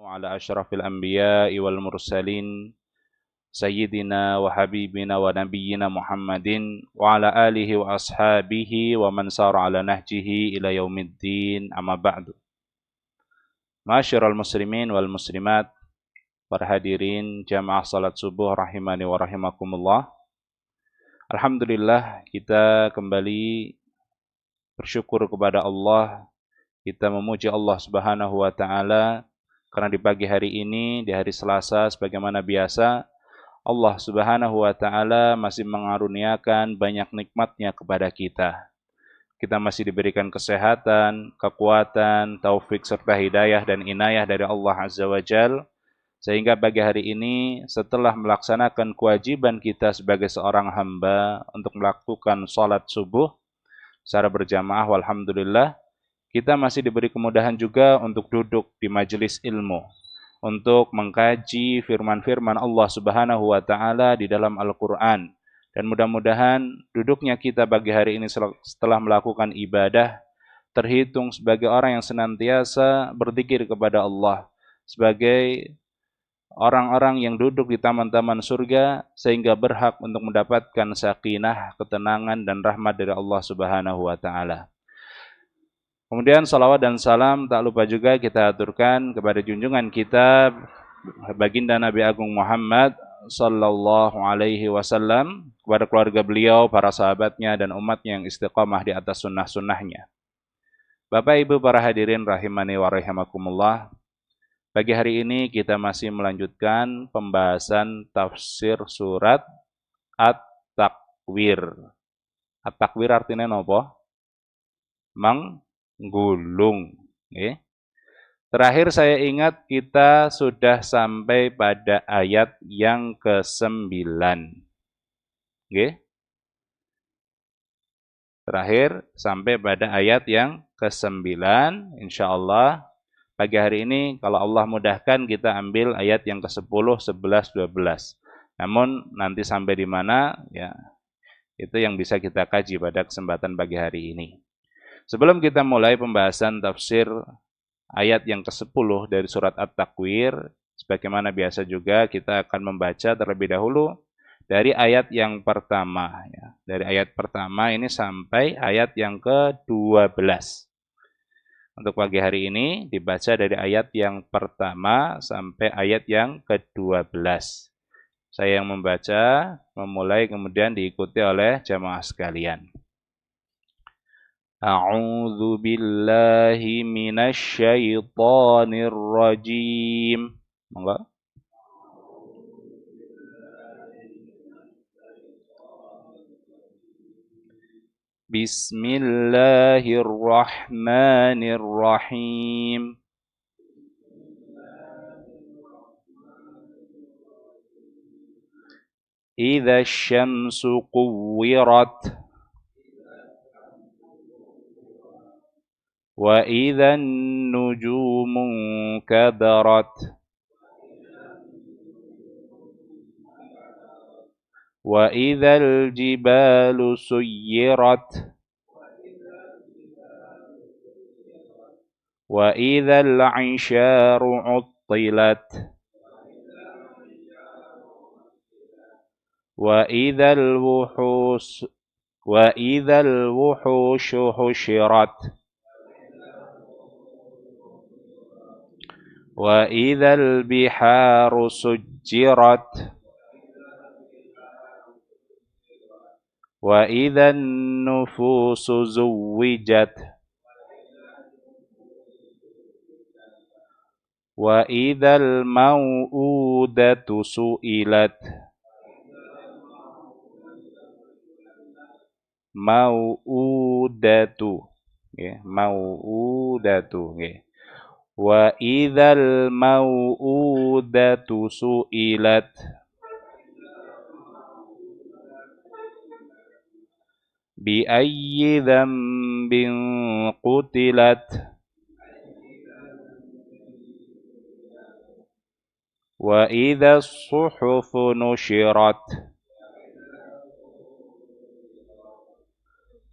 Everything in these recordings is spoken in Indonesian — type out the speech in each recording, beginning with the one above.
وعلى أشرف الأنبياء والمرسلين سيدنا وحبيبنا ونبينا محمد وعلى آله وأصحابه ومن سار على نهجه إلى يوم الدين أما بعد. Ma'asyiral muslimin wal muslimat, para hadirin jamaah salat subuh rahimani wa rahimakumullah. Alhamdulillah, kita kembali bersyukur kepada Allah. Kita memuji Allah Subhanahu wa taala karena di pagi hari ini, di hari Selasa sebagaimana biasa, Allah Subhanahu wa taala masih mengaruniakan banyak nikmat-Nya kepada kita. Kita masih diberikan kesehatan, kekuatan, taufik serta hidayah dan inayah dari Allah Azza wa Jalla, sehingga pagi hari ini setelah melaksanakan kewajiban kita sebagai seorang hamba untuk melakukan salat subuh secara berjamaah, walhamdulillah, kita masih diberi kemudahan juga untuk duduk di majelis ilmu, untuk mengkaji firman-firman Allah Subhanahu wa taala di dalam Al-Qur'an. Dan mudah-mudahan duduknya kita pagi hari ini setelah melakukan ibadah terhitung sebagai orang yang senantiasa berzikir kepada Allah, sebagai orang-orang yang duduk di taman-taman surga sehingga berhak untuk mendapatkan sakinah, ketenangan dan rahmat dari Allah Subhanahu wa taala. Kemudian salawat dan salam tak lupa juga kita aturkan kepada junjungan kita baginda Nabi Agung Muhammad sallallahu alaihi wasallam, kepada keluarga beliau, para sahabatnya dan umatnya yang istiqamah di atas sunnah-sunnahnya. Bapak Ibu para hadirin rahimani wa rahimakumullah, pagi hari ini kita masih melanjutkan pembahasan tafsir surat At-Takwir. At-Takwir artinya apa? Menggulung. Okay. Terakhir saya ingat kita sudah sampai pada ayat yang ke-9. Okay. Terakhir sampai pada ayat yang ke-9. Insyaallah pagi hari ini kalau Allah mudahkan kita ambil ayat yang ke-10, 11, 12. Namun nanti sampai di mana ya itu yang bisa kita kaji pada kesempatan pagi hari ini. Sebelum kita mulai pembahasan tafsir ayat yang ke-10 dari surat At-Takwir, sebagaimana biasa juga kita akan membaca terlebih dahulu dari ayat yang pertama. Ya. Dari ayat pertama ini sampai ayat yang ke-12. Untuk pagi hari ini dibaca dari ayat yang pertama sampai ayat yang ke-12. Saya yang membaca, memulai kemudian diikuti oleh jamaah sekalian. A'udzu billahi minasy syaithanir rajim. Monggo. Bismillahirrahmanirrahim. Idza asy-syamsu kuwirat wa idza an-nujumu kadarat wa idza al-jibalu suyirat wa idza al-'isharu 'uttilat wa idza al-wuhushu husyirat wa idza al-biharu sujjirat wa idza an-nufusu zuwwijat wa idza al-mau'udatu su'ilat. Mau'udatu, okay. Mau'udatu, okay. Wa idzal mau'udatu su'ilat bi ayyi dzambin qutilat wa idzas suhufu nushirat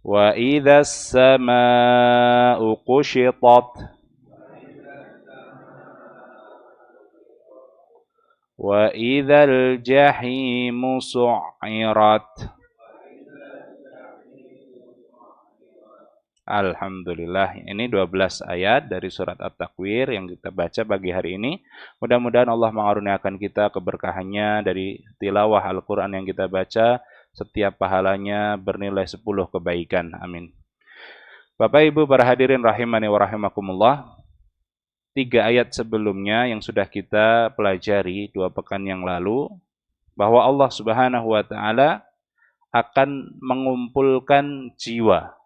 wa idzas samaa'u qushitat Wa idzal jahimu su'irat. Alhamdulillah, ini 12 ayat dari surat At-Takwir yang kita baca pagi hari ini. Mudah-mudahan Allah mengaruniakan kita keberkahannya dari tilawah Al-Quran yang kita baca. Setiap pahalanya bernilai 10 kebaikan. Amin. Bapak Ibu para hadirin rahimani wa rahimakumullah. 3 ayat sebelumnya yang sudah kita pelajari 2 pekan yang lalu, bahwa Allah Subhanahu wa taala akan mengumpulkan jiwa.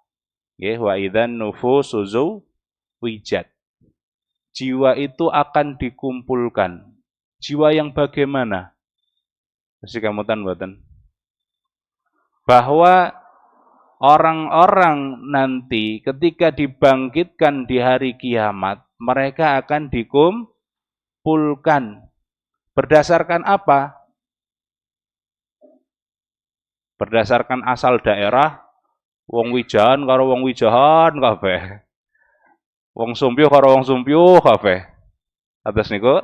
Wa idzan nufusu zuwijat. Jiwa itu akan dikumpulkan. Jiwa yang bagaimana? Mesti kamutan mboten. Bahwa orang-orang nanti ketika dibangkitkan di hari kiamat, mereka akan dikumpulkan. Berdasarkan apa? Berdasarkan asal daerah. Wong wijahan karo wong wijahan kabeh. Wong sumpyuh karo wong sumpyuh kabeh. Atas niku.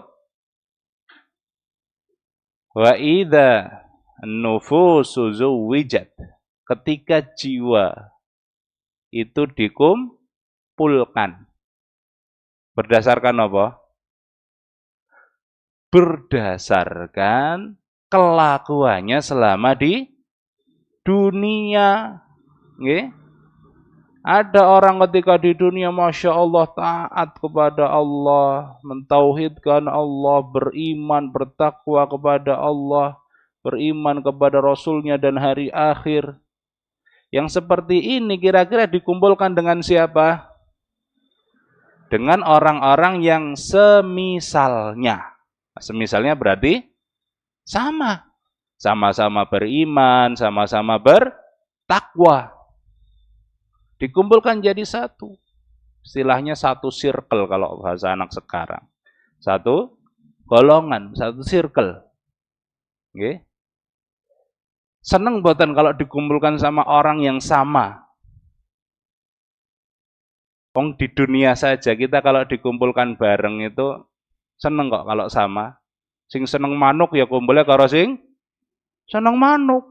Wa idza nufusu zuwijat. Ketika jiwa itu dikumpulkan. Berdasarkan apa? Berdasarkan kelakuannya selama di dunia. Nggih. Ada orang ketika di dunia Masya Allah taat kepada Allah, mentauhidkan Allah, beriman, bertakwa kepada Allah, beriman kepada Rasulnya dan hari akhir. Yang seperti ini kira-kira dikumpulkan dengan siapa? Dengan orang-orang yang semisalnya. Semisalnya berarti sama. Sama-sama beriman, sama-sama bertakwa. Dikumpulkan jadi satu. Istilahnya satu circle kalau bahasa anak sekarang. Satu golongan, satu circle. Oke. Seneng boten kalau dikumpulkan sama orang yang sama. Wong di dunia saja kita kalau dikumpulkan bareng itu seneng kok kalau sama. Sing seneng manuk ya kumpulnya karo sing seneng manuk.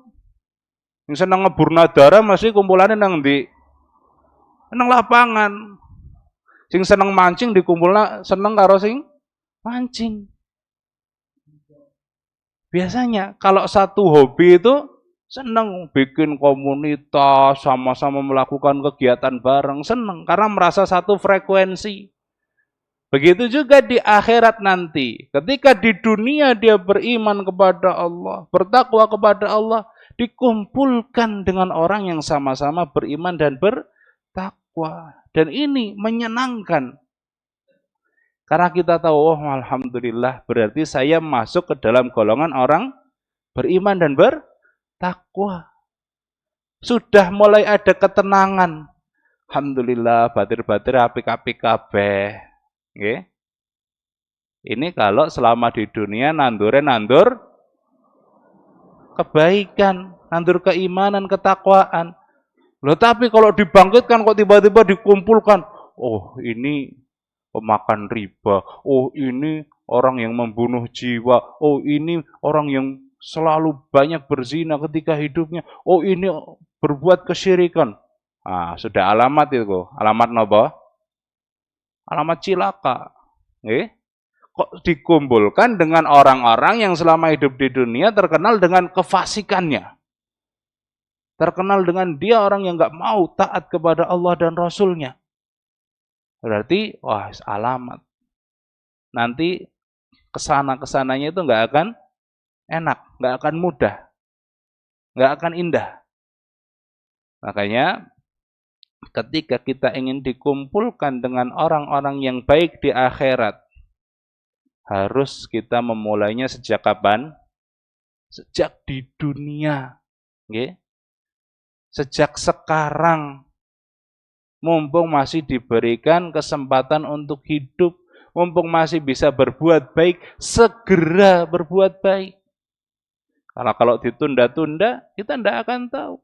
Sing seneng ngebur nadara masih kumpulannya nang ndi? Nang lapangan. Sing seneng mancing dikumpulna seneng karo sing mancing. Biasanya kalau satu hobi itu seneng bikin komunitas, sama-sama melakukan kegiatan bareng, seneng karena merasa satu frekuensi. Begitu juga di akhirat nanti. Ketika di dunia dia beriman kepada Allah, bertakwa kepada Allah, dikumpulkan dengan orang yang sama-sama beriman dan bertakwa. Dan ini menyenangkan. Karena kita tahu, oh alhamdulillah, berarti saya masuk ke dalam golongan orang beriman dan bertakwa. Sudah mulai ada ketenangan. Alhamdulillah, batir-batir apik-apik kabeh. Nggih. Ini kalau selama di dunia nandur kebaikan, nandur keimanan, ketakwaan. Loh tapi kalau dibangkitkan kok tiba-tiba dikumpulkan, oh ini pemakan riba, oh ini orang yang membunuh jiwa, oh ini orang yang selalu banyak berzina ketika hidupnya, oh ini berbuat kesyirikan. Ah, sudah alamat itu, alamat napa? Alamat cilaka. Kok dikumpulkan dengan orang-orang yang selama hidup di dunia terkenal dengan kefasikannya. Terkenal dengan dia orang yang nggak mau taat kepada Allah dan Rasulnya. Berarti, wah alamat. Nanti kesana-kesananya itu nggak akan enak, nggak akan mudah, nggak akan indah. Makanya ketika kita ingin dikumpulkan dengan orang-orang yang baik di akhirat, harus kita memulainya sejak kapan? Sejak di dunia. Okay? Sejak sekarang. Mumpung masih diberikan kesempatan untuk hidup, mumpung masih bisa berbuat baik, segera berbuat baik. Karena kalau ditunda-tunda, kita tidak akan tahu.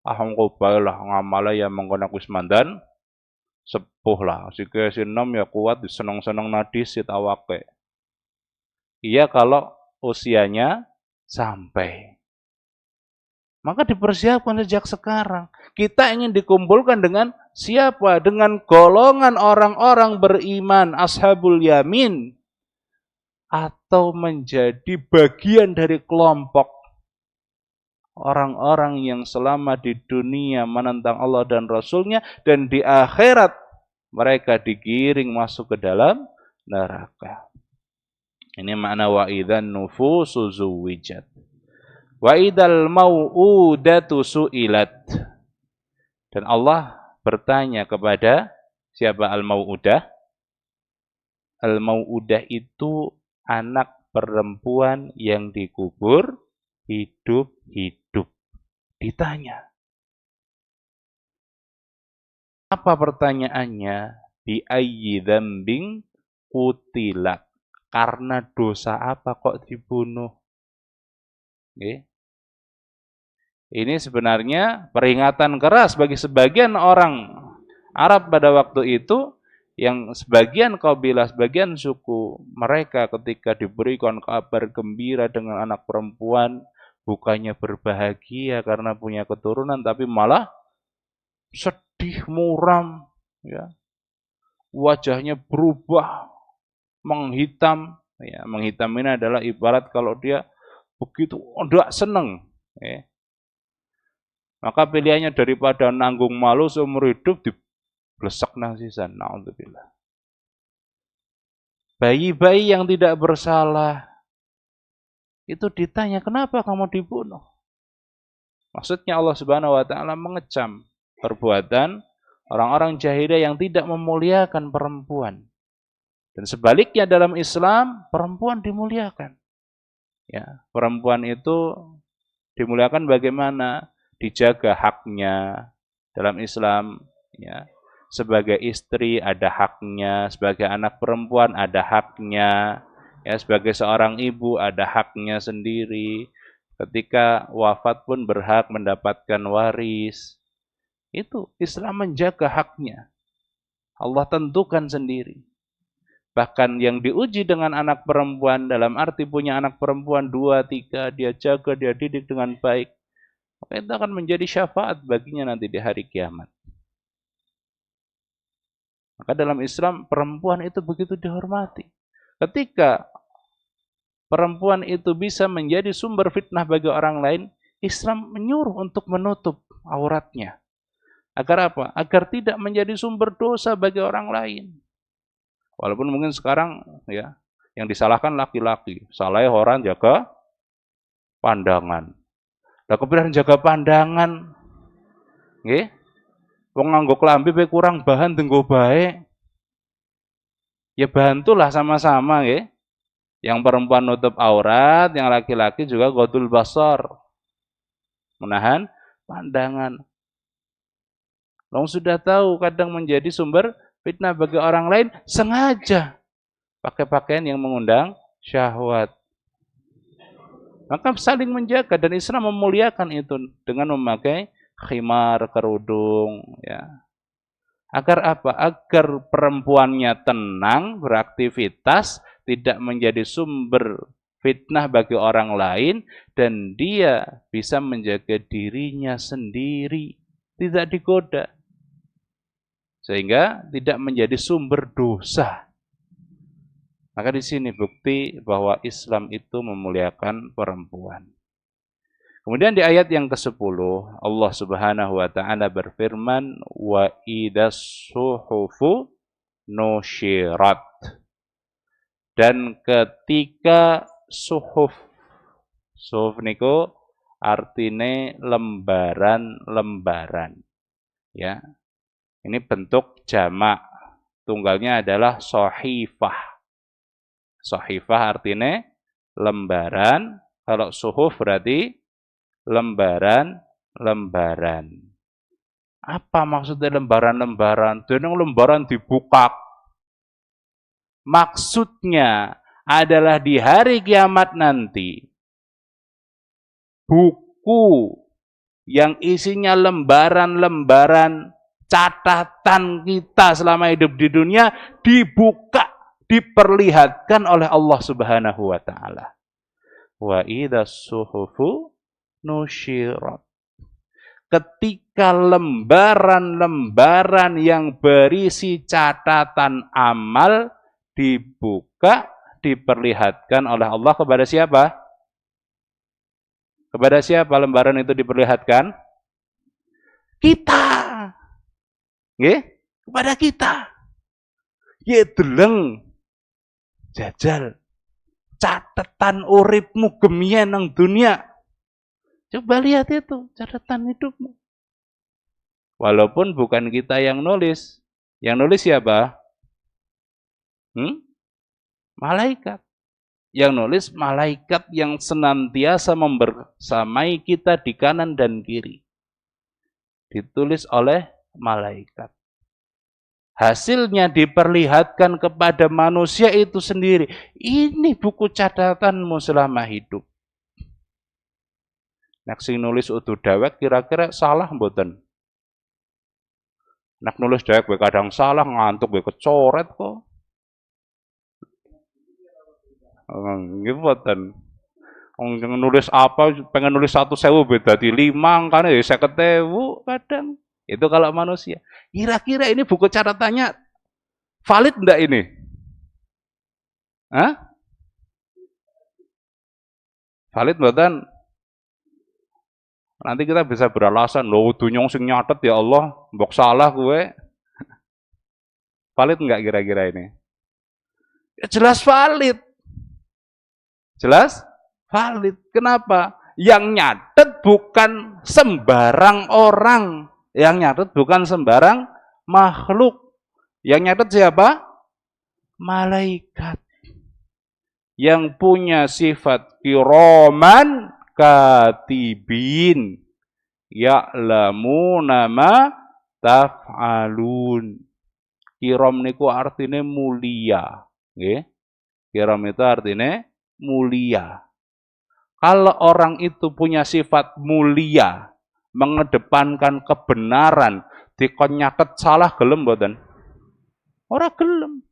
Engko bae lah ngamale ya mengkono wis mandan sepuh lah. Sike sinom ya kuat diseneng-seneng nadis sit awake. Iya kalau usianya sampai. Maka dipersiapkan sejak sekarang. Kita ingin dikumpulkan dengan siapa? Dengan golongan orang-orang beriman, ashabul yamin. Atau menjadi bagian dari kelompok orang-orang yang selama di dunia menentang Allah dan Rasulnya, dan di akhirat mereka digiring masuk ke dalam neraka. Ini makna wa idzan nufusu zuwijat. Wa idzal mau'udatu su'ilat. Dan Allah bertanya kepada siapa al-mau'udah? Al-mau'udah itu anak perempuan yang dikubur hidup-hidup. Ditanya. Apa pertanyaannya? Bi ayyi dzambin qutilat. Karena dosa apa kok dibunuh? Okay. Ini sebenarnya peringatan keras bagi sebagian orang Arab pada waktu itu, yang sebagian kabilah, sebagian suku mereka ketika diberikan kabar gembira dengan anak perempuan, bukannya berbahagia karena punya keturunan, tapi malah sedih muram, ya. Wajahnya berubah, menghitam. Ya, menghitam ini adalah ibarat kalau dia begitu tidak senang. Ya. Maka pilihannya daripada nanggung malu seumur hidup diblesak nang sisan. Na'udzubillah. Bayi-bayi yang tidak bersalah itu ditanya, kenapa kamu dibunuh? Maksudnya Allah Subhanahu wa taala mengecam perbuatan orang-orang jahiliyah yang tidak memuliakan perempuan. Dan sebaliknya dalam Islam perempuan dimuliakan. Ya, perempuan itu dimuliakan bagaimana? Dijaga haknya dalam Islam, ya. Sebagai istri ada haknya, sebagai anak perempuan ada haknya, ya, sebagai seorang ibu ada haknya sendiri. Ketika wafat pun berhak mendapatkan waris. Itu Islam menjaga haknya. Allah tentukan sendiri. Bahkan yang diuji dengan anak perempuan, dalam arti punya anak perempuan 2, 3, dia jaga, dia didik dengan baik, maka itu akan menjadi syafaat baginya nanti di hari kiamat. Maka dalam Islam perempuan itu begitu dihormati. Ketika perempuan itu bisa menjadi sumber fitnah bagi orang lain, Islam menyuruh untuk menutup auratnya. Agar apa? Agar tidak menjadi sumber dosa bagi orang lain. Walaupun mungkin sekarang ya yang disalahkan laki-laki, salah orang jaga pandangan. Lah kepikiran jaga pandangan, nggih? Wong nganggo klambi pe kurang bahan tenggo bae. Ya bantulah sama-sama nggih. Yang perempuan nutup aurat, yang laki-laki juga ghaddul basar. Menahan pandangan. Long sudah tahu kadang menjadi sumber fitnah bagi orang lain, sengaja pakai pakaian yang mengundang syahwat. Maka saling menjaga, dan Islam memuliakan itu dengan memakai khimar, kerudung, ya. Agar apa? Agar perempuannya tenang, beraktivitas, tidak menjadi sumber fitnah bagi orang lain, dan dia bisa menjaga dirinya sendiri, tidak digoda. Sehingga tidak menjadi sumber dosa. Maka di sini bukti bahwa Islam itu memuliakan perempuan. Kemudian di ayat yang ke-10 Allah Subhanahu wa taala berfirman wa idas suhufu nusyirat. Dan ketika suhuf niku artine lembaran-lembaran. Ya. Ini bentuk jamak. Tunggalnya adalah sohifah. Sohifah artinya lembaran. Kalau suhuf berarti lembaran-lembaran. Apa maksudnya lembaran-lembaran? Denang lembaran dibuka. Maksudnya adalah di hari kiamat nanti, buku yang isinya lembaran-lembaran catatan kita selama hidup di dunia dibuka, diperlihatkan oleh Allah Subhanahu wa taala. Wa idzas suhufu nusyirat. Ketika lembaran-lembaran yang berisi catatan amal dibuka, diperlihatkan oleh Allah kepada siapa? Kepada siapa lembaran itu diperlihatkan? Kita. Nggih? Kepada kita. Ye deleng jajal catatan uripmu gemien nang dunia. Coba lihat itu catatan hidupmu. Walaupun bukan kita yang nulis. Yang nulis siapa? Malaikat. Yang nulis malaikat yang senantiasa membersamai kita di kanan dan kiri. Ditulis oleh malaikat. Hasilnya diperlihatkan kepada manusia itu sendiri. Ini buku catatanmu selama hidup. Nek sing nulis utuh dewek kira-kira salah mboten? Nek nulis dewek kadang salah, ngantuk kecoret kok. Nggih mboten. Wong nulis apa pengen nulis 1.000 beda di 5 angkane ya 50.000 kadang. Itu kalau manusia. Kira-kira ini buku catatannya valid enggak ini? Hah? Valid mboten? Nanti kita bisa beralasan, loh dunyong sing nyatet ya Allah, mbok salah gue. Valid enggak kira-kira ini? Ya jelas valid. Jelas? Valid. Kenapa? Yang nyatet bukan sembarang orang. Yang nyatet bukan sembarang makhluk. Yang nyatet siapa? Malaikat. Yang punya sifat kiraman katibin. Ya'lamuna ma taf'alun. Kiram niku artinya mulia. Nggih. Kiram itu artinya mulia. Kalau orang itu punya sifat mulia, mengedepankan kebenaran, dikon nyatet salah gelem mboten? Ora gelem.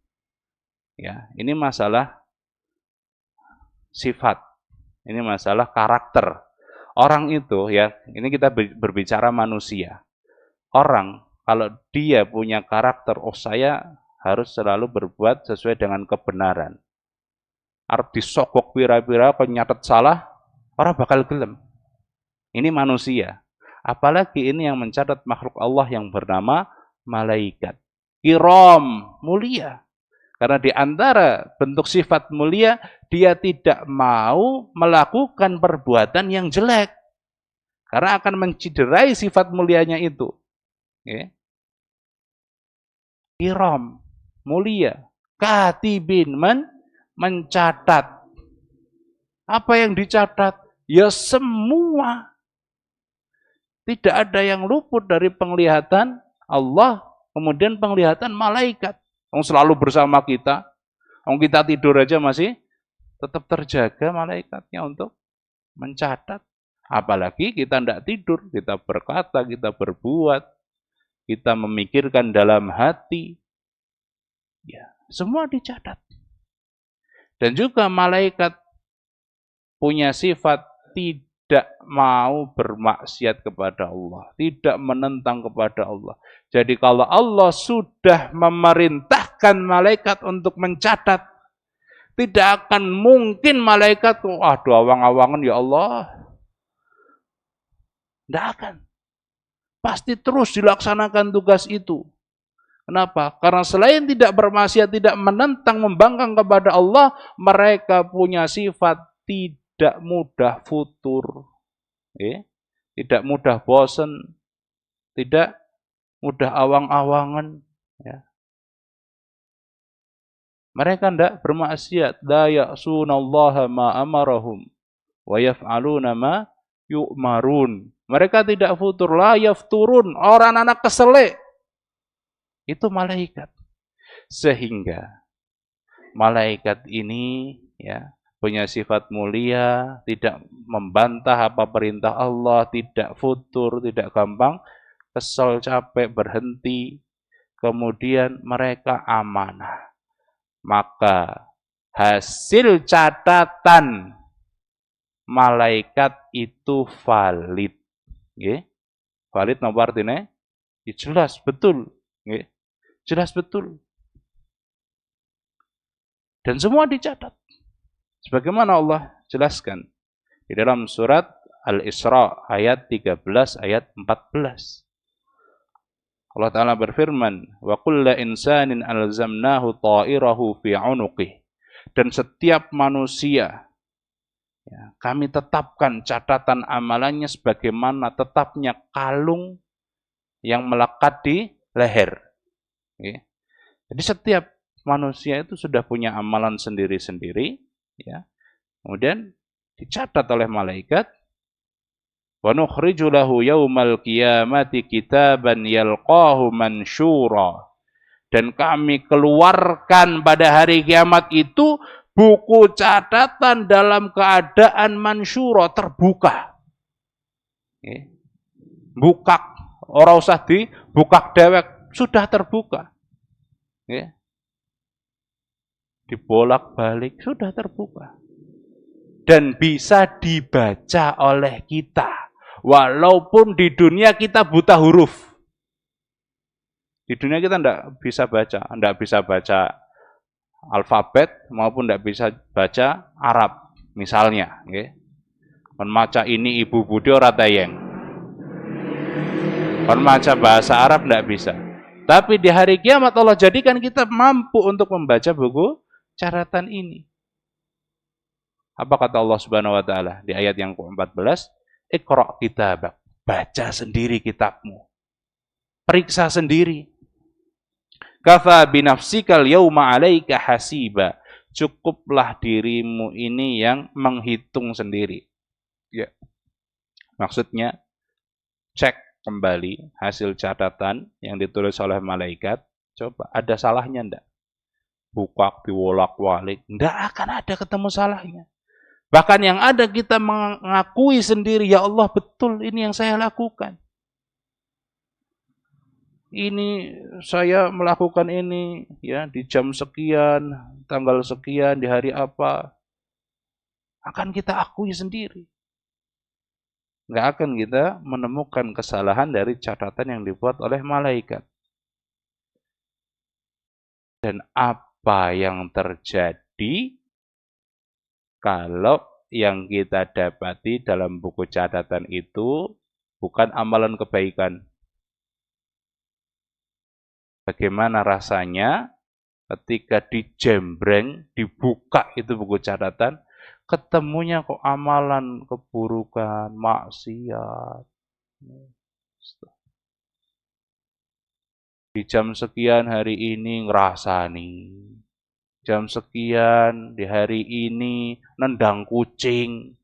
Ya, ini masalah sifat. Ini masalah karakter. Orang itu ya, ini kita berbicara manusia. Orang kalau dia punya karakter, oh saya harus selalu berbuat sesuai dengan kebenaran. Arep disogok pira-pira kok nyatet salah, orang bakal gelem. Ini manusia. Apalagi ini yang mencatat makhluk Allah yang bernama malaikat. Kiram, mulia. Karena di antara bentuk sifat mulia, dia tidak mau melakukan perbuatan yang jelek. Karena akan menciderai sifat mulianya itu. Kiram, mulia. Katibin, mencatat. Apa yang dicatat? Ya semua. Tidak ada yang luput dari penglihatan Allah, kemudian penglihatan malaikat. Yang selalu bersama kita. Yang kita tidur aja masih tetap terjaga malaikatnya untuk mencatat. Apalagi kita tidak tidur, kita berkata, kita berbuat, kita memikirkan dalam hati. Ya, semua dicatat. Dan juga malaikat punya sifat tidak mau bermaksiat kepada Allah, tidak menentang kepada Allah. Jadi kalau Allah sudah memerintahkan malaikat untuk mencatat, tidak akan mungkin malaikat, aduh awang-awangan ya Allah. Tidak akan. Pasti terus dilaksanakan tugas itu. Kenapa? Karena selain tidak bermaksiat, tidak menentang, membangkang kepada Allah, mereka punya sifat tidak mudah futur. Tidak mudah bosan. Tidak mudah awang-awangan. Ya. Mereka tidak bermaksiat. La ya'sunallaha ma amarahum wa yaf'aluna ma yu'marun. Mereka tidak futur. La yafturun. Orang anak keselek. Itu malaikat. Sehingga malaikat ini ya punya sifat mulia, tidak membantah apa perintah Allah, tidak futur, tidak gampang kesel, capek, berhenti. Kemudian mereka amanah. maka hasil catatan malaikat itu valid. Nggih. Valid napa artine? Jelas betul. Nggih. Jelas betul. Dan semua dicatat. Sebagaimana Allah jelaskan di dalam surat Al-Isra ayat 13 ayat 14. Allah Ta'ala berfirman, wa kulla insanin alzamnahu ta'irahu fi 'unuqih. Dan setiap manusia ya, kami tetapkan catatan amalannya sebagaimana tetapnya kalung yang melekat di leher. Ya. Jadi setiap manusia itu sudah punya amalan sendiri-sendiri, ya. Kemudian dicatat oleh malaikat. Wa nukhriju lahu yaumal qiyamati kitaban yalqahu mansyura. Dan kami keluarkan pada hari kiamat itu buku catatan dalam keadaan mansyura, terbuka. Bukak, ora usah dibukak dewek, sudah terbuka. Dibolak-balik, sudah terbuka. Dan bisa dibaca oleh kita. Walaupun di dunia kita buta huruf. Di dunia kita tidak bisa baca alfabet maupun tidak bisa baca Arab misalnya. Maca ini ibu budi ora tayeng. Maca bahasa Arab tidak bisa. Tapi di hari kiamat Allah jadikan kita mampu untuk membaca buku catatan ini. Apa kata Allah Subhanahu wa taala di ayat yang ke-14? Iqra' kitabak, baca sendiri kitabmu. Periksa sendiri. Kafa binafsikal yauma 'alaika hasiba. Cukuplah dirimu ini yang menghitung sendiri. Ya. Maksudnya cek kembali hasil catatan yang ditulis oleh malaikat. Coba ada salahnya enggak? Bukak diwolak-walik, enggak akan ada ketemu salahnya. Bahkan yang ada kita mengakui sendiri, ya Allah betul ini yang saya lakukan. Ini saya melakukan ini ya di jam sekian, tanggal sekian, di hari apa. Akan kita akui sendiri. Nggak akan kita menemukan kesalahan dari catatan yang dibuat oleh malaikat. Dan apa yang terjadi kalau yang kita dapati dalam buku catatan itu bukan amalan kebaikan? Bagaimana rasanya ketika dijembreng, dibuka itu buku catatan, ketemunya kok amalan keburukan, maksiat. Di jam sekian hari ini ngerasani. Jam sekian di hari ini nendang kucing.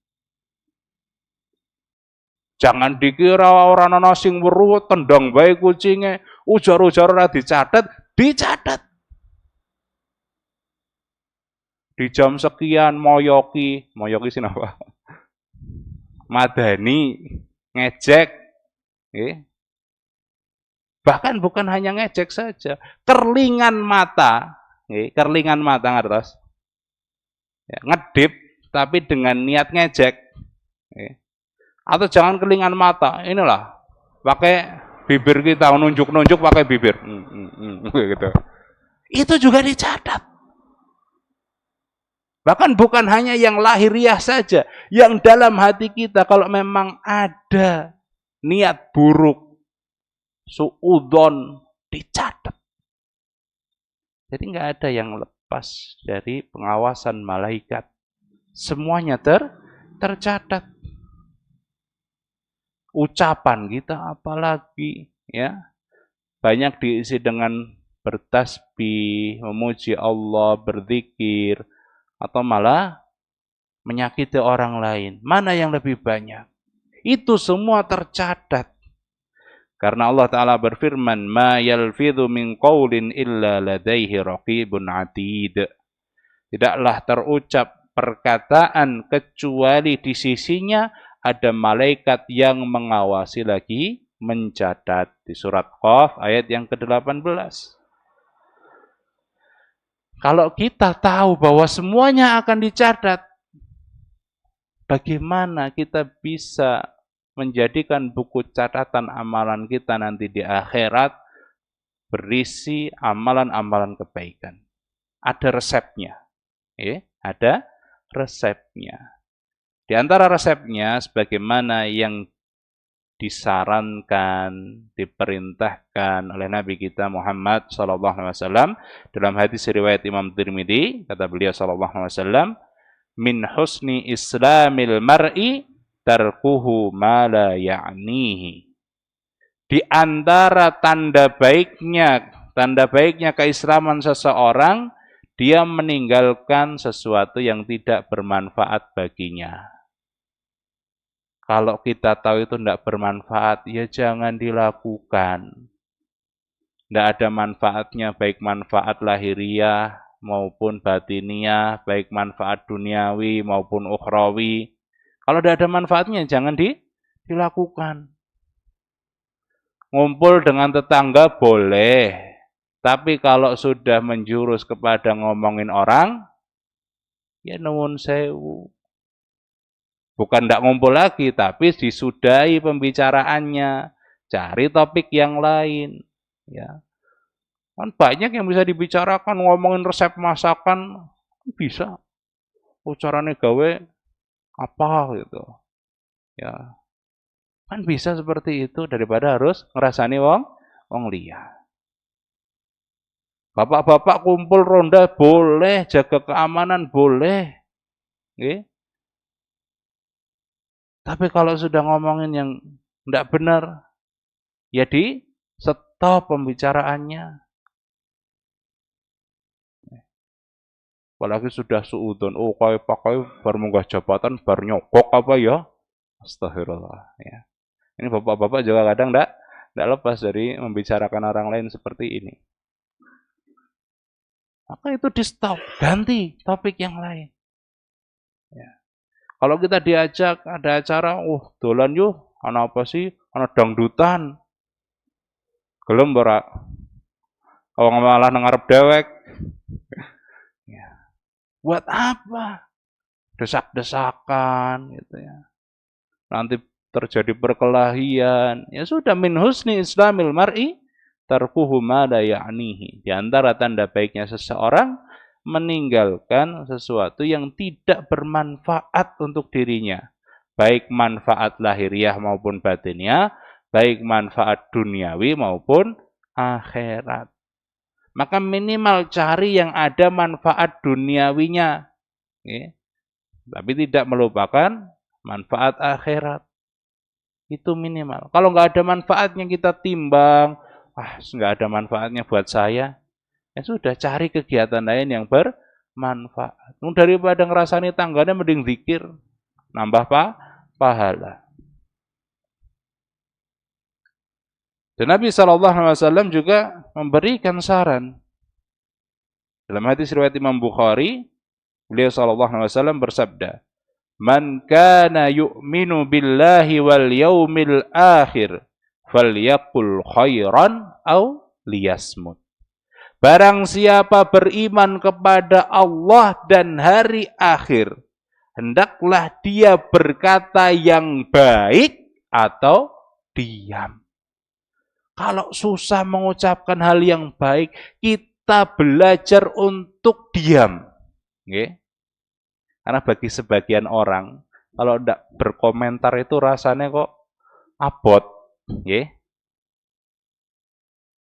Jangan dikira orang ana sing weruh tendang bae kucinge, ujar-ujar ora dicatat. Di jam sekian moyoki sinapa? Madani, ngejek. Bahkan bukan hanya ngejek saja, kerlingan mata ngertos. Ya, ngedip tapi dengan niat ngejek. Atau jangan kerlingan mata, inilah pakai bibir kita nunjuk-nunjuk pakai bibir. Gitu. Itu juga dicatat. Bahkan bukan hanya yang lahiriah saja, yang dalam hati kita kalau memang ada niat buruk, suudzon, dicatat. Jadi nggak ada yang lepas dari pengawasan malaikat. Semuanya tercatat. Ucapan kita apalagi ya. Banyak diisi dengan bertasbih, memuji Allah, berzikir, atau malah menyakiti orang lain. Mana yang lebih banyak? Itu semua tercatat. Karena Allah Ta'ala berfirman, "Ma yalfidhu min qawlin illa ladaihi raqibun atid." Tidaklah terucap perkataan kecuali di sisinya ada malaikat yang mengawasi lagi, mencatat. Di surat Qaf ayat yang ke-18. Kalau kita tahu bahwa semuanya akan dicatat, bagaimana kita bisa menjadikan buku catatan amalan kita nanti di akhirat berisi amalan-amalan kebaikan. Ada resepnya. Ada resepnya. Di antara resepnya, sebagaimana yang disarankan, diperintahkan oleh Nabi kita Muhammad SAW dalam hadis riwayat Imam Tirmidzi, kata beliau SAW, min husni islamil mar'i tarkuhu ma la ya'nihi. Di antara tanda baiknya keislaman seseorang, dia meninggalkan sesuatu yang tidak bermanfaat baginya. Kalau kita tahu itu tidak bermanfaat, ya jangan dilakukan. Tidak ada manfaatnya, baik manfaat lahiriah maupun batiniah, baik manfaat duniawi maupun ukhrawi. Kalau tidak ada manfaatnya, jangan dilakukan. Ngumpul dengan tetangga boleh, tapi kalau sudah menjurus kepada ngomongin orang, ya nuwun sewu. Bukan tidak ngumpul lagi, tapi disudahi pembicaraannya. Cari topik yang lain. Ya. Kan banyak yang bisa dibicarakan, ngomongin resep masakan, bisa. Caranya gawe apa gitu. Ya. Kan bisa seperti itu daripada harus ngerasani wong liya. Bapak-bapak kumpul ronda boleh, jaga keamanan boleh. Oke? Tapi kalau sudah ngomongin yang tidak benar, ya di stop pembicaraannya. Apalagi sudah suudon, kaya pakai bar munggah jabatan, bar nyokok apa ya? Astagfirullah. Ya. Ini bapak-bapak juga kadang tidak lepas dari membicarakan orang lain seperti ini. Maka itu di stop, ganti topik yang lain. Ya. Kalau kita diajak ada acara, dolan yuk, ana apa sih? Ana dangdutan. Gelem ora? Wong malah ngarep dewek. Ya. Buat apa? Desak-desakan gitu ya. Nanti terjadi perkelahian. Ya sudah, min husni islamil mar'i tarkuhu ma la ya'nihi. Di antara tanda baiknya seseorang meninggalkan sesuatu yang tidak bermanfaat untuk dirinya. Baik manfaat lahiriah maupun batiniah, baik manfaat duniawi maupun akhirat. Maka minimal cari yang ada manfaat duniawinya. Tapi tidak melupakan manfaat akhirat. Itu minimal. Kalau nggak ada manfaatnya kita timbang, nggak ada manfaatnya buat saya. Ya sudah, cari kegiatan lain yang bermanfaat. Daripada ngerasani tangganya mending zikir, nambah pahala. Dan Nabi SAW juga memberikan saran. Dalam hadis riwayat Imam Bukhari, beliau SAW bersabda, "Man kana yu'minu billahi wal yaumil akhir, falyaqul khairan aw liyasmut." Barang siapa beriman kepada Allah dan hari akhir, hendaklah dia berkata yang baik atau diam. Kalau susah mengucapkan hal yang baik, kita belajar untuk diam. Okay? Karena bagi sebagian orang, kalau tidak berkomentar itu rasanya kok abot. Okay?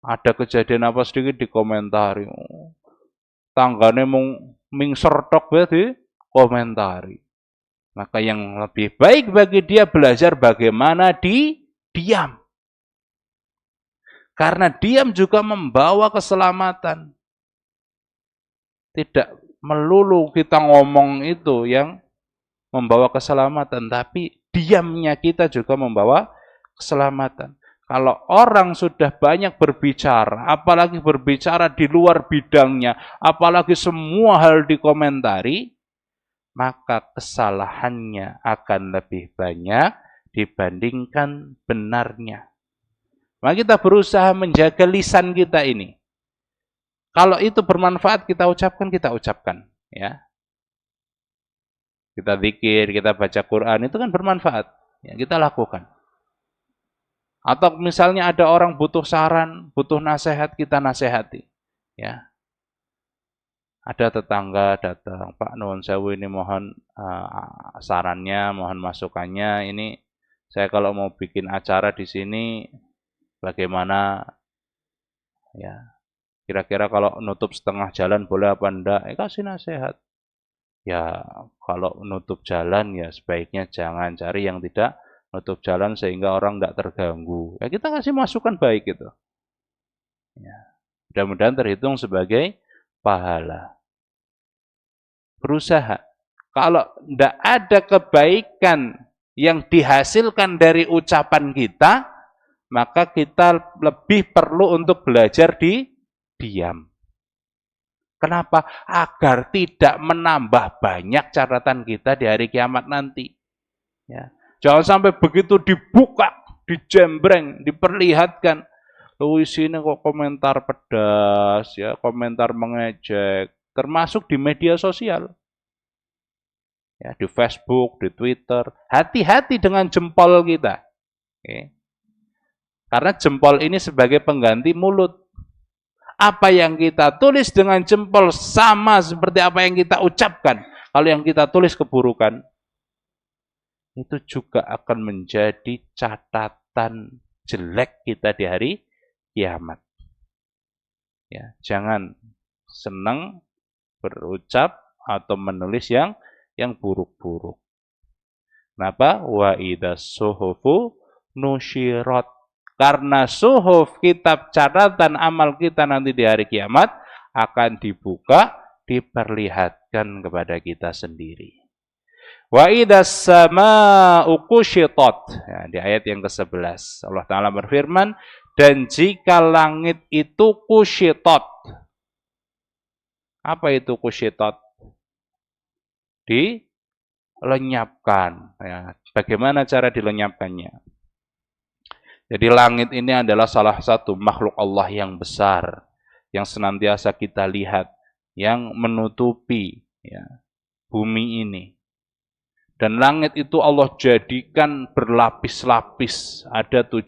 Ada kejadian apa sedikit dikomentari. Tanggane ming sertok di komentari. Maka yang lebih baik bagi dia belajar bagaimana diam. Karena diam juga membawa keselamatan. Tidak melulu kita ngomong itu yang membawa keselamatan, tapi diamnya kita juga membawa keselamatan. Kalau orang sudah banyak berbicara, apalagi berbicara di luar bidangnya, apalagi semua hal dikomentari, maka kesalahannya akan lebih banyak dibandingkan benarnya. Maka kita berusaha menjaga lisan kita ini. Kalau itu bermanfaat kita ucapkan, ya. Kita zikir, kita baca Quran, itu kan bermanfaat. Ya, kita lakukan. Atau misalnya ada orang butuh saran, butuh nasihat, kita nasihati. Ya. Ada tetangga datang, Pak Nuwun Sewu, ini mohon sarannya, mohon masukannya. Ini saya kalau mau bikin acara di sini, bagaimana? Ya. Kira-kira kalau nutup setengah jalan boleh apa enggak? Kasih nasihat. Ya, kalau nutup jalan ya sebaiknya jangan cari yang tidak nutup jalan sehingga orang tidak terganggu. Ya kita kasih masukan baik itu. Ya. Mudah-mudahan terhitung sebagai pahala. Berusaha. Kalau tidak ada kebaikan yang dihasilkan dari ucapan kita, maka kita lebih perlu untuk belajar di diam. Kenapa? Agar tidak menambah banyak catatan kita di hari kiamat nanti. Ya. Jangan sampai begitu dibuka, dijembreng, diperlihatkan. Loh, sini kok komentar pedas, ya, komentar mengejek, termasuk di media sosial. Ya, di Facebook, di Twitter. Hati-hati dengan jempol kita. Oke. Karena jempol ini sebagai pengganti mulut. Apa yang kita tulis dengan jempol sama seperti apa yang kita ucapkan. Kalau yang kita tulis keburukan, itu juga akan menjadi catatan jelek kita di hari kiamat. Ya, jangan senang berucap atau menulis yang buruk-buruk. Kenapa? Wa idas suhufu nusyirat. Karena suhuf, kitab catatan amal kita nanti di hari kiamat akan dibuka, diperlihatkan kepada kita sendiri. Wa idas sama'u kusyitat. Ya, di ayat yang ke-11 Allah Ta'ala berfirman, dan jika langit itu kusyitat. Apa itu kusyitat? Dilenyapkan. Ya, bagaimana cara dilenyapkannya? Jadi langit ini adalah salah satu makhluk Allah yang besar, yang senantiasa kita lihat, yang menutupi ya, bumi ini. Dan langit itu Allah jadikan berlapis-lapis, ada 7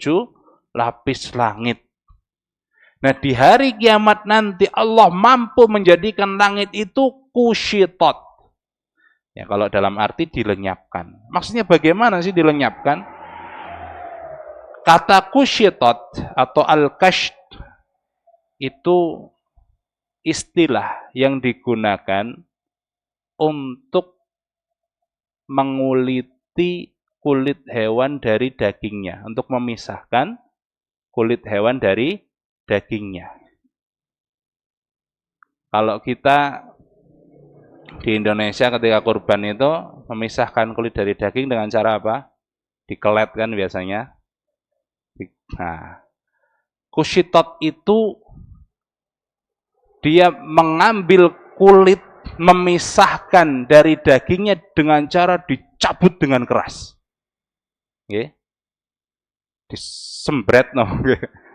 lapis langit. Nah di hari kiamat nanti Allah mampu menjadikan langit itu kusyitot. Ya, kalau dalam arti dilenyapkan. Maksudnya bagaimana sih dilenyapkan? Kata kusyitot atau al-kasht itu istilah yang digunakan untuk menguliti kulit hewan dari dagingnya, untuk memisahkan kulit hewan dari dagingnya. Kalau kita di Indonesia ketika kurban itu memisahkan kulit dari daging dengan cara apa? Dikelet kan biasanya. Nah, kusyitot itu dia mengambil kulit, memisahkan dari dagingnya dengan cara dicabut dengan keras. Okay. Disembret, no.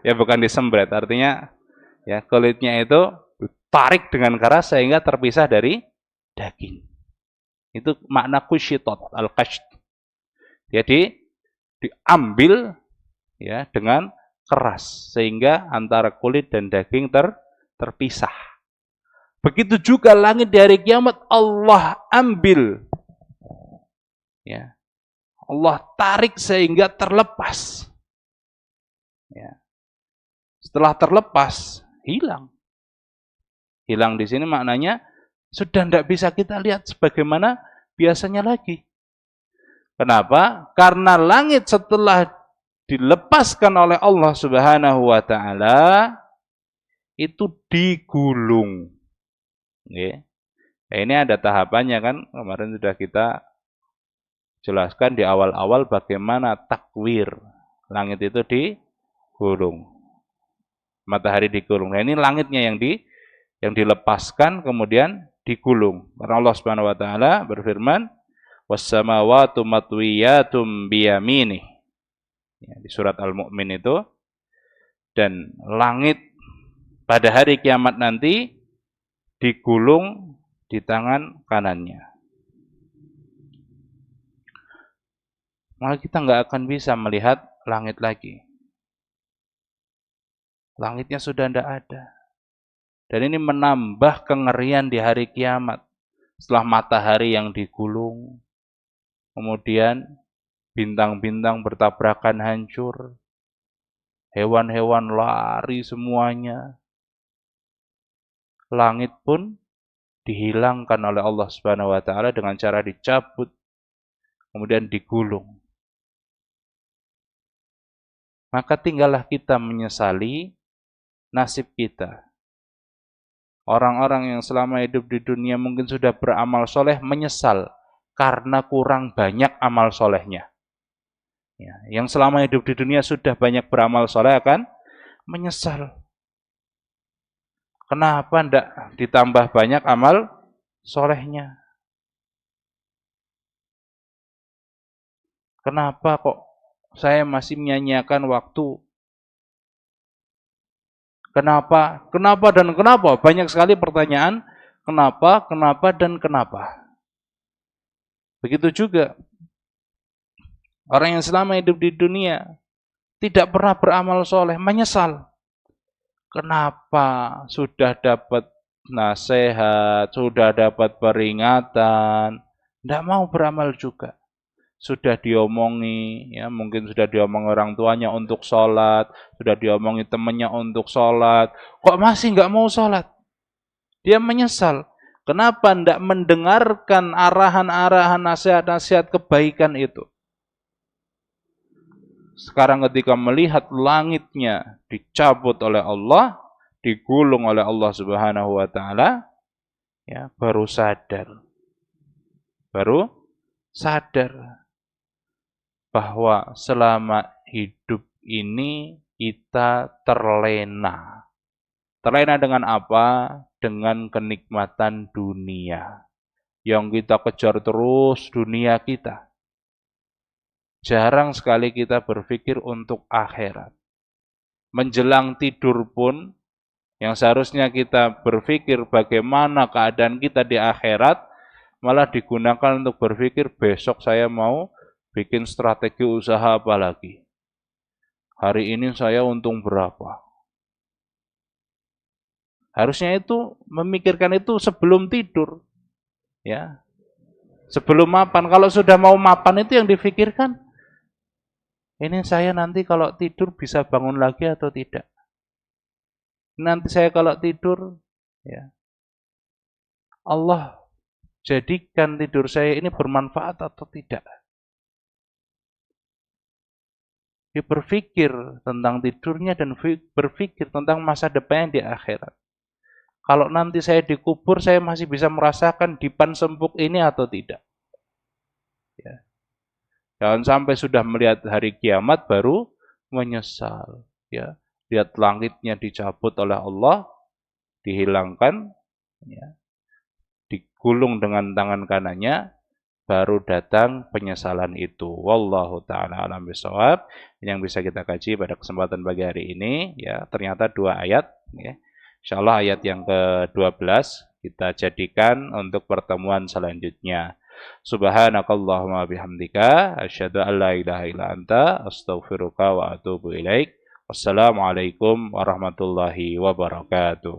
Ya bukan disembret, artinya ya kulitnya itu ditarik dengan keras sehingga terpisah dari daging. Itu makna kusyitot, al-kasht. Jadi diambil ya dengan keras sehingga antara kulit dan daging terpisah. Begitu juga langit di hari kiamat Allah ambil, ya, Allah tarik sehingga terlepas. Ya. Setelah terlepas hilang. Hilang di sini maknanya sudah tidak bisa kita lihat sebagaimana biasanya lagi. Kenapa? Karena langit setelah dilepaskan oleh Allah Subhanahu wa taala itu digulung. Oke. Nah, ini ada tahapannya kan, kemarin sudah kita jelaskan di awal-awal bagaimana takwir. Langit itu digulung. Matahari digulung. Nah, ini langitnya yang dilepaskan kemudian digulung. Karena Allah Subhanahu wa taala berfirman, "Was-samawati matwiyatum biyaminih." Ya, di surat Al-Mu'min itu, dan langit pada hari kiamat nanti digulung di tangan kanannya. Maka kita nggak akan bisa melihat langit lagi. Langitnya sudah tidak ada. Dan ini menambah kengerian di hari kiamat. Setelah matahari yang digulung, kemudian bintang-bintang bertabrakan hancur, hewan-hewan lari semuanya, langit pun dihilangkan oleh Allah Subhanahu wa taala dengan cara dicabut, kemudian digulung. Maka tinggallah kita menyesali nasib kita. Orang-orang yang selama hidup di dunia mungkin sudah beramal soleh menyesal karena kurang banyak amal solehnya. Ya, yang selama hidup di dunia sudah banyak beramal soleh akan menyesal. Kenapa tidak ditambah banyak amal solehnya? Kenapa kok saya masih menyanyiakan waktu? Kenapa? Kenapa dan kenapa? Banyak sekali pertanyaan. Kenapa, kenapa, dan kenapa. Begitu juga orang yang selama hidup di dunia tidak pernah beramal soleh, menyesal. Kenapa sudah dapat nasihat, sudah dapat peringatan, tidak mau beramal juga. Sudah diomongi, ya mungkin sudah diomongi orang tuanya untuk sholat, sudah diomongi temannya untuk sholat, kok masih nggak mau sholat? Dia menyesal. Kenapa tidak mendengarkan arahan-arahan nasihat-nasihat kebaikan itu? Sekarang ketika melihat langitnya dicabut oleh Allah, digulung oleh Allah Subhanahu wa taala, ya, baru sadar. Baru sadar bahwa selama hidup ini kita terlena. Terlena dengan apa? Dengan kenikmatan dunia. Yang kita kejar terus dunia kita. Jarang sekali kita berpikir untuk akhirat. Menjelang tidur pun, yang seharusnya kita berpikir bagaimana keadaan kita di akhirat, malah digunakan untuk berpikir besok saya mau bikin strategi usaha apa lagi. Hari ini saya untung berapa. Harusnya itu memikirkan itu sebelum tidur. Ya. Sebelum mapan. Kalau sudah mau mapan itu yang difikirkan, ini saya nanti kalau tidur bisa bangun lagi atau tidak. Nanti saya kalau tidur, ya, Allah jadikan tidur saya ini bermanfaat atau tidak. Dia berpikir tentang tidurnya dan berpikir tentang masa depan di akhirat. Kalau nanti saya dikubur, saya masih bisa merasakan dipan sempuk ini atau tidak. Ya. Jangan sampai sudah melihat hari kiamat baru menyesal. Ya. Lihat langitnya dicabut oleh Allah, dihilangkan, ya, digulung dengan tangan kanannya, baru datang penyesalan itu. Wallahu ta'ala alam bisawab. Yang bisa kita kaji pada kesempatan pagi hari ini, ya, ternyata 2 ayat. Ya. Insyaallah ayat yang ke-12 kita jadikan untuk pertemuan selanjutnya. Subhanakallahumma bihamdika asyhadu an la ilaha illa anta astaghfiruka wa atubu ilaik. Wassalamualaikum warahmatullahi wabarakatuh.